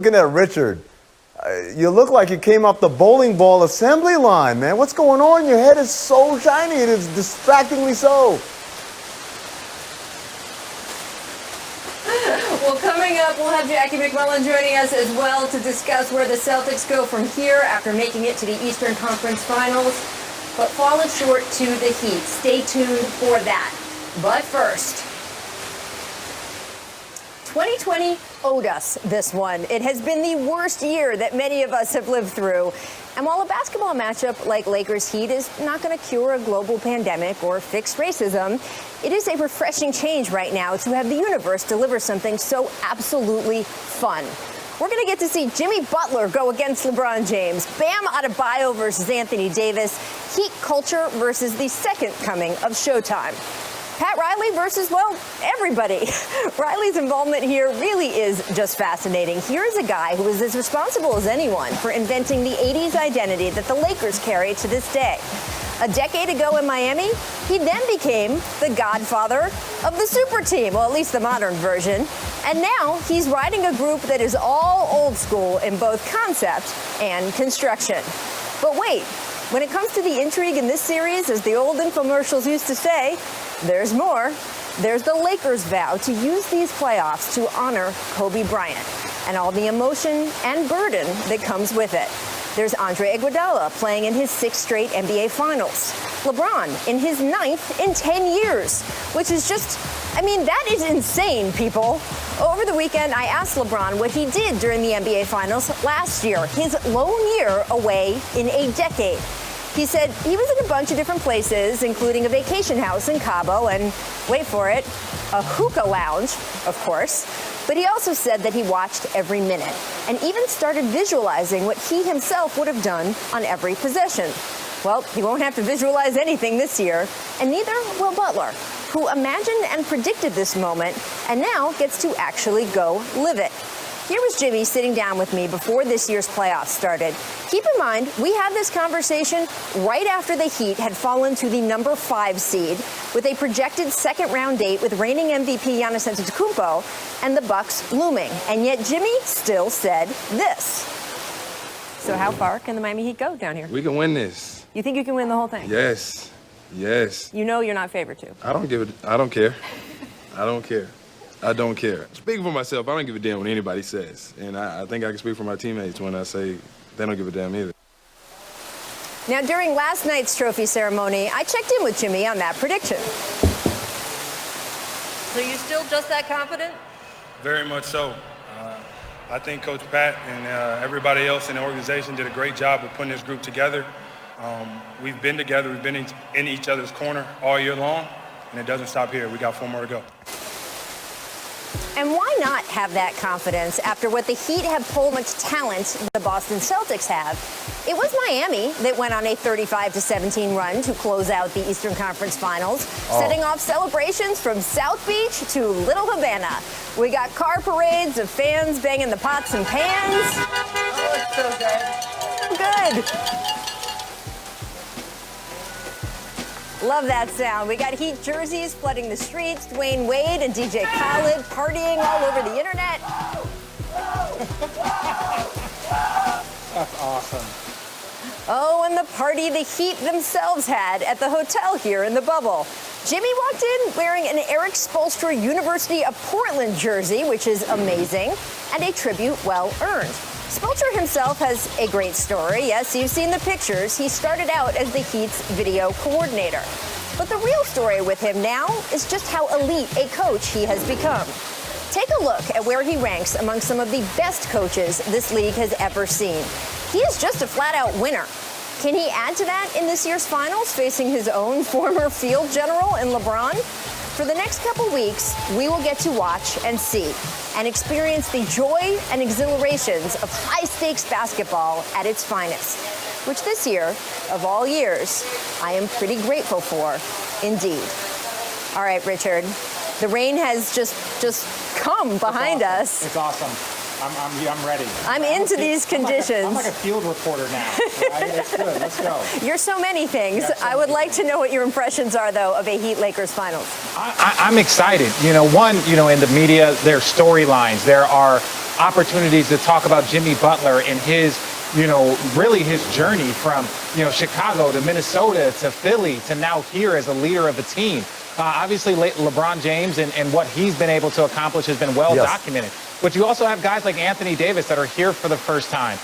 Looking at Richard, you look like you came off the bowling ball assembly line, man. What's going on? Your head is so shiny. It is distractingly so. Well, coming up, we'll have Jackie McMullen joining us as well to discuss where the Celtics go from here after making it to the Eastern Conference Finals, but falling short to the Heat. Stay tuned for that. But first, 2020 owed us this one. It has been the worst year that many of us have lived through. And while a basketball matchup like Lakers Heat is not going to cure a global pandemic or fix racism, it is a refreshing change right now to have the universe deliver something so absolutely fun. We're going to get to see Jimmy Butler go against LeBron James, Bam Adebayo versus Anthony Davis, Heat culture versus the second coming of Showtime. Pat Riley versus, well, everybody. Riley's involvement here really is just fascinating. Here's a guy who is as responsible as anyone for inventing the 80s identity that the Lakers carry to this day. A decade ago in Miami, he then became the godfather of the super team, well, at least the modern version. And now he's riding a group that is all old school in both concept and construction. But wait, when it comes to the intrigue in this series, as the old infomercials used to say, there's more. There's the Lakers' vow to use these playoffs to honor Kobe Bryant and all the emotion and burden that comes with it. There's Andre Iguodala playing in his 6th straight NBA Finals. LeBron in his 9th in 10 years, which is just, I mean, that is insane, people. Over the weekend, I asked LeBron what he did during the NBA Finals last year, his lone year away in a decade. He said he was in a bunch of different places, including a vacation house in Cabo and, wait for it, a hookah lounge, of course. But he also said that he watched every minute and even started visualizing what he himself would have done on every possession. Well, he won't have to visualize anything this year, and neither will Butler, who imagined and predicted this moment and now gets to actually go live it. Here was Jimmy sitting down with me before this year's playoffs started. Keep in mind, we had this conversation right after the Heat had fallen to the number 5 seed with a projected second-round date with reigning MVP Giannis Antetokounmpo and the Bucks looming. And yet Jimmy still said this. So how far can the Miami Heat go down here? We can win this. You think you can win the whole thing? Yes. Yes. You know you're not favored to. I don't care. I don't care. I don't care. Speaking for myself, I don't give a damn what anybody says. And I think I can speak for my teammates when I say they don't give a damn either. Now, during last night's trophy ceremony, I checked in with Jimmy on that prediction. So you still just that confident? Very much so. I think Coach Pat and everybody else in the organization did a great job of putting this group together. We've been together. We've been in each other's corner all year long, and it doesn't stop here. We got 4 more to go. And why not have that confidence after what the Heat have pulled much talent the Boston Celtics have? It was Miami that went on a 35-17 run to close out the Eastern Conference Finals, setting off celebrations from South Beach to Little Havana. We got car parades of fans banging the pots and pans. Oh, it's so good. Good. Love that sound. We got Heat jerseys flooding the streets, Dwayne Wade and DJ Khaled partying all over the internet. That's awesome. Oh, and the party the Heat themselves had at the hotel here in the bubble. Jimmy walked in wearing an Eric Spoelstra University of Portland jersey, which is amazing, and a tribute well earned. Spoelstra himself has a great story. Yes, you've seen the pictures. He started out as the Heat's video coordinator. But the real story with him now is just how elite a coach he has become. Take a look at where he ranks among some of the best coaches this league has ever seen. He is just a flat-out winner. Can he add to that in this year's finals, facing his own former field general in LeBron? For the next couple weeks, we will get to watch and see and experience the joy and exhilarations of high-stakes basketball at its finest, which this year, of all years, I am pretty grateful for, indeed. All right, Richard, the rain has just come behind us. It's awesome. I'm ready. I'm into these conditions. I'm like a field reporter now. Right? It's good. Let's go. You're so many things. I would like to know what your impressions are, though, of a Heat Lakers Finals. I'm excited. In the media, there are storylines. There are opportunities to talk about Jimmy Butler and his, really his journey from, Chicago to Minnesota to Philly to now here as a leader of the team. Obviously, LeBron James and what he's been able to accomplish has been well documented. But you also have guys like Anthony Davis that are here for the first time.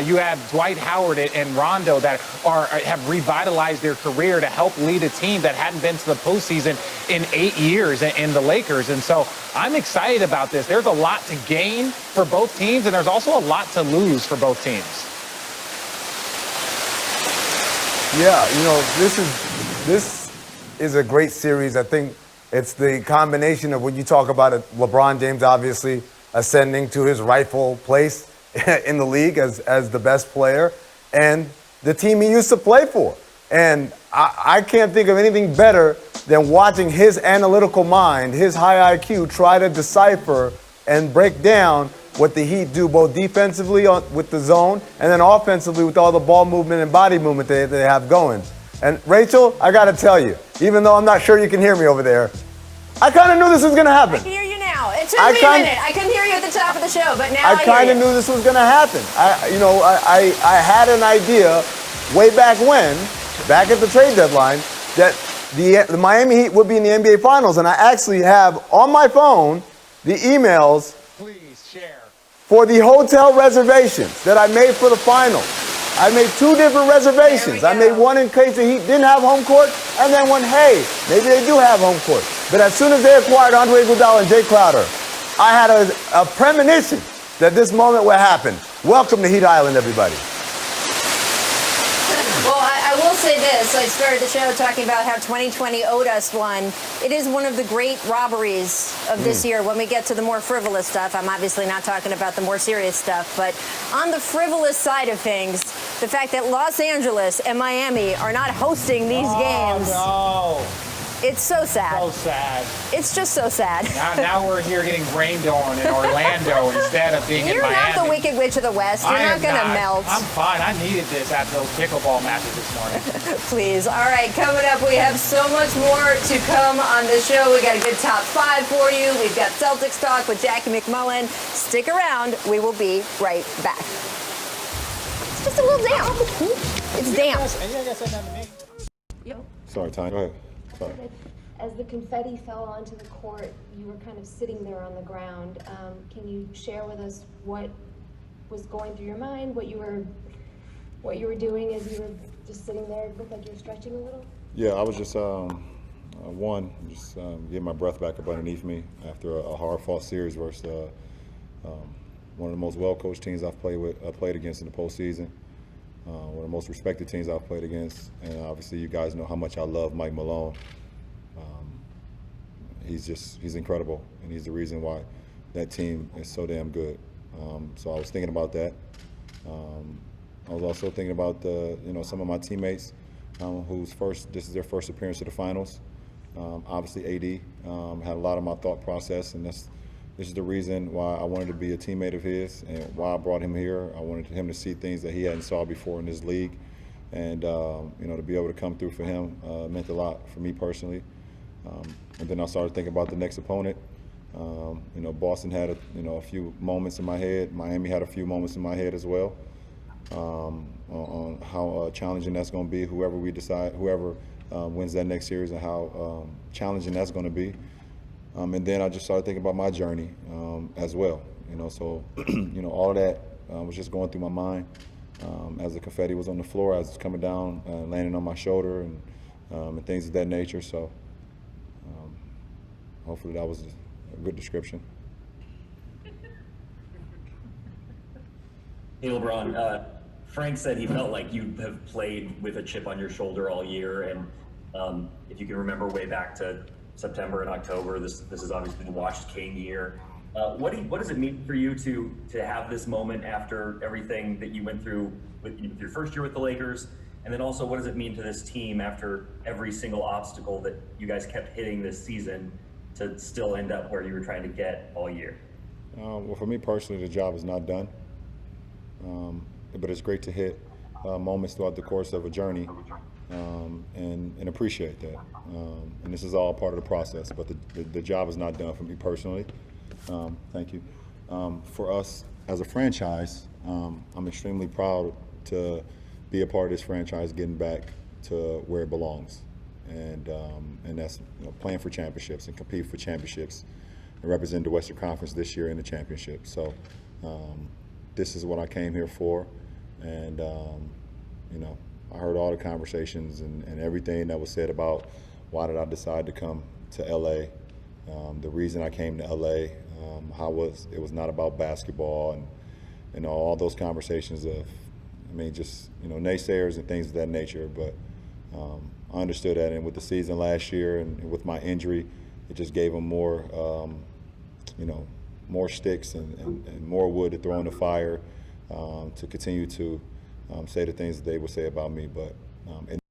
You have Dwight Howard and Rondo that have revitalized their career to help lead a team that hadn't been to the postseason in 8 years in the Lakers. And so I'm excited about this. There's a lot to gain for both teams, and there's also a lot to lose for both teams. Yeah, this is a great series. I think it's the combination of when you talk about it, LeBron James obviously ascending to his rightful place in the league as the best player, and the team he used to play for. And I can't think of anything better than watching his analytical mind, his high IQ, try to decipher and break down what the Heat do both defensively with the zone and then offensively with all the ball movement and body movement they have going. And Rachel, I got to tell you, even though I'm not sure you can hear me over there, I kind of knew this was going to happen. I can hear you now. It took me a minute. I couldn't hear you at the top of the show, but now I kind of knew this was going to happen. I had an idea way back when, back at the trade deadline, that the Miami Heat would be in the NBA Finals, and I actually have on my phone the emails for the hotel reservations that I made for the finals. I made 2 different reservations. I made one in case the Heat didn't have home court, and then one, hey, maybe they do have home court. But as soon as they acquired Andre Iguodala and Jay Crowder, I had a premonition that this moment would happen. Welcome to Heat Island, everybody. Well, I will say this. I started the show talking about how 2020 owed us one. It is one of the great robberies of this year. When we get to the more frivolous stuff, I'm obviously not talking about the more serious stuff, but on the frivolous side of things, the fact that Los Angeles and Miami are not hosting these games. No. It's so sad. So sad. It's just so sad. Now we're here getting rained on in Orlando instead of being in Miami. You're not the Wicked Witch of the West. You're not going to melt. I'm fine. I needed this after those pickleball matches this morning. Please. All right, coming up, we have so much more to come on the show. We got a good top 5 for you. We've got Celtics talk with Jackie McMullen. Stick around. We will be right back. It's just a little damp. It's damp. Sorry, Ty. Go ahead. Sorry. As the confetti fell onto the court, you were kind of sitting there on the ground. Can you share with us what was going through your mind, what you were doing as you were just sitting there? It looked like you were stretching a little. Yeah, I was just getting my breath back up underneath me after a hard-fought series versus one of the most well-coached teams I've played against in the postseason. One of the most respected teams I've played against, and obviously you guys know how much I love Mike Malone. He's incredible, and he's the reason why that team is so damn good. So I was thinking about that. I was also thinking about some of my teammates this is their first appearance at the finals. Obviously AD had a lot of my thought process, and this is the reason why I wanted to be a teammate of his and why I brought him here. I wanted him to see things that he hadn't saw before in this league, and to be able to come through for him meant a lot for me personally. And then I started thinking about the next opponent. Boston had a few moments in my head. Miami had a few moments in my head as well on how challenging that's going to be. Whoever wins that next series, and how challenging that's going to be. And then I just started thinking about my journey as well. So all of that was just going through my mind as the confetti was on the floor, as it's coming down, landing on my shoulder, and things of that nature. So hopefully that was a good description. Hey, LeBron. Frank said he felt like you have played with a chip on your shoulder all year, and if you can remember way back to September and October, this is obviously the washed King year. What does it mean for you to have this moment after everything that you went through with your first year with the Lakers? And then also, what does it mean to this team after every single obstacle that you guys kept hitting this season to still end up where you were trying to get all year? Well, for me personally, the job is not done, but it's great to hit moments throughout the course of a journey and appreciate that. And this is all part of the process, but the job is not done for me personally. Thank you. For us as a franchise, I'm extremely proud to be a part of this franchise getting back to where it belongs. And that's playing for championships and compete for championships and represent the Western Conference this year in the championship. So this is what I came here for, and I heard all the conversations and everything that was said about why did I decide to come to LA, the reason I came to LA, how it was not about basketball, and all those conversations of, just naysayers and things of that nature. But I understood that, and with the season last year and with my injury, it just gave them more, more sticks and more wood to throw in the fire to continue to say the things that they would say about me. But